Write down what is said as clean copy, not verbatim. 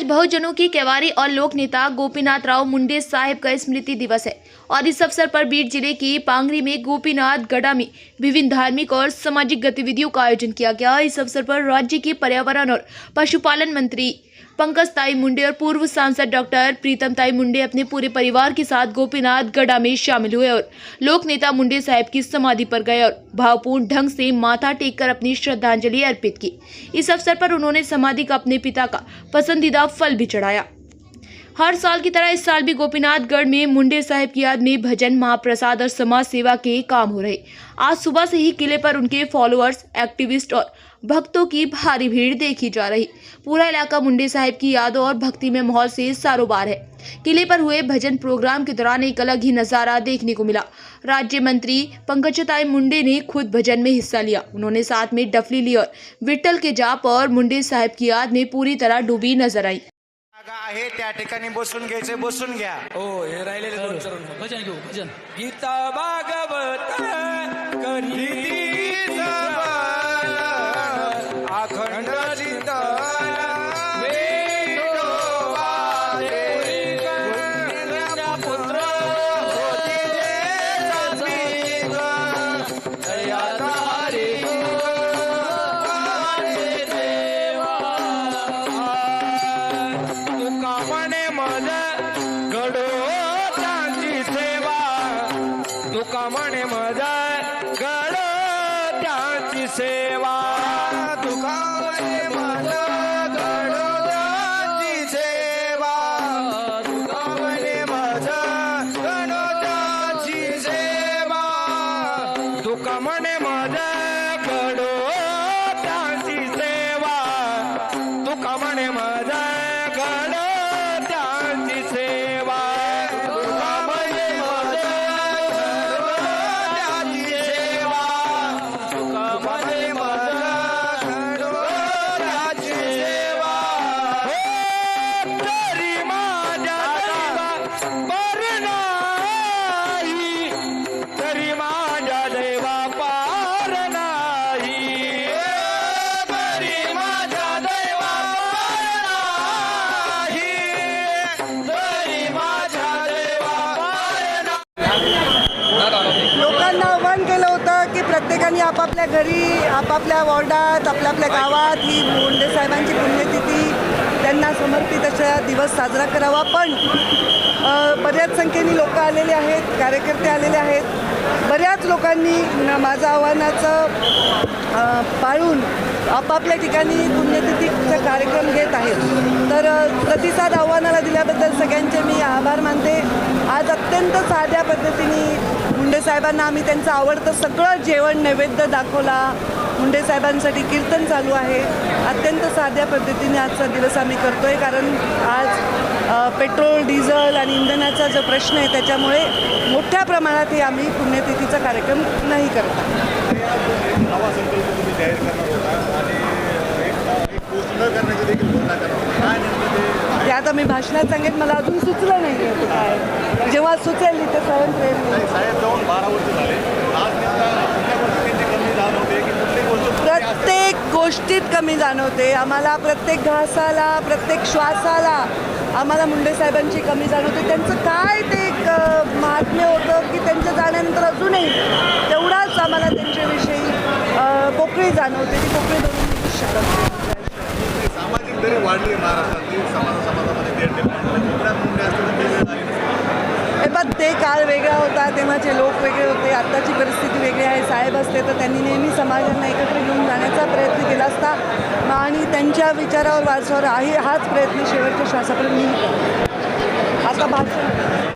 आज बहुजनों की केवारी और लोक नेता गोपीनाथ राव मुंडे साहिब का स्मृति दिवस है और इस अवसर पर बीड जिले की पांगरी में गोपीनाथ गढ़ा में विभिन्न धार्मिक और सामाजिक गतिविधियों का आयोजन किया गया। इस अवसर पर राज्य के पर्यावरण और पशुपालन मंत्री पंकज ताई मुंडे और पूर्व सांसद डॉक्टर प्रीतम ताई मुंडे अपने पूरे परिवार के साथ गोपीनाथ गढ़ा में शामिल हुए और लोक नेता मुंडे साहब की समाधि पर गए और भावपूर्ण ढंग से माथा टेककर अपनी श्रद्धांजलि अर्पित की। इस अवसर पर उन्होंने समाधि का अपने पिता का पसंदीदा फल भी चढ़ाया। हर साल की तरह इस साल भी गोपीनाथगढ़ में मुंडे साहब की याद में भजन, महाप्रसाद और समाज सेवा के काम हो रहे। आज सुबह से ही किले पर उनके फॉलोअर्स, एक्टिविस्ट और भक्तों की भारी भीड़ देखी जा रही। पूरा इलाका मुंडे साहब की यादों और भक्ति में माहौल से सारोबार है। किले पर हुए भजन प्रोग्राम के दौरान एक अलग ही नजारा देखने को मिला। राज्य मंत्री पंकज ताई मुंडे ने खुद भजन में हिस्सा लिया। उन्होंने साथ में डफली ली और विठ्ठल के जाप और मुंडे साहब की याद में पूरी तरह डूबी नजर आई। आहे त्या ठिकाणी बसून घ्यायचे, बसून घ्या। हो, हे राहिलेले दोन चरण भजन घेऊ। भजन गीता भागवत करी अखंड तुका म्हणे मजा घडो त्याची सेवा, तुका म्हणे मजा घडो त्याची सेवा, तुका म्हणे मजा घडो त्याची सेवा, तुका म्हणे मजा घडो त्याची सेवा, तुका म्हणे मजा घडो त्याची सेवा, तुका म्हणे लोकांना आव्हान केलं होतं की प्रत्येकाने आपापल्या घरी, आपापल्या वॉर्डात, आपल्या गावात ही मुंडे साहेबांची पुण्यतिथी त्यांना समर्पित अशा दिवस साजरा करावा। पण बऱ्याच संख्येने लोक आलेले आहेत, कार्यकर्ते आलेले आहेत। बऱ्याच लोकांनी माझं आव्हानाचं पाळून आपापल्या ठिकाणी पुण्यतिथीचा कार्यक्रम घेत आहेत। तर प्रतिसाद आव्हानाला दिल्याबद्दल सगळ्यांचे मी आभार मानते। आज अत्यंत साध्या पद्धतीने मुंडे साहेबांना आम्ही त्यांचं आवडतं सगळं जेवण नैवेद्य दाखवला। मुंडे साहेबांसाठी कीर्तन चालू आहे। अत्यंत साध्या पद्धतीने आजचा दिवस आम्ही करतोय, कारण आज पेट्रोल, डिझेल आणि इंधनाचा जो प्रश्न आहे त्याच्यामुळे मोठ्या प्रमाणात हे आम्ही पुण्यतिथीचा कार्यक्रम नाही करत। ते आता मी भाषणात सांगेन, मला अजून सुचलं नाही आहे काय। जेव्हा सुचेल तिथे सहन प्रत्येक गोष्टीत कमी जाणवते आम्हाला, प्रत्येक घासाला, प्रत्येक श्वासाला आम्हाला मुंडे साहेबांची कमी जाणवते। त्यांचं काय ते एक महात्म्य होतं की त्यांच्या जाण्यानंतर अजूनही तेवढाच आम्हाला त्यांच्याविषयी पोकळी जाणवते। ती पोकळी दोन शकत सामाजिक तरी वाढली महाराष्ट्रातली समाजामध्ये ते काळ वेगळा होता, तेव्हाचे लोक वेगळे होते, आत्ताची परिस्थिती वेगळी आहे। साहेब असते तर त्यांनी नेहमी समाजांना एकत्र घेऊन जाण्याचा प्रयत्न केला असता आणि त्यांच्या विचारावर वारसावर हाच प्रयत्न शेवटच्या श्वासापर्यंत मी आता भाषण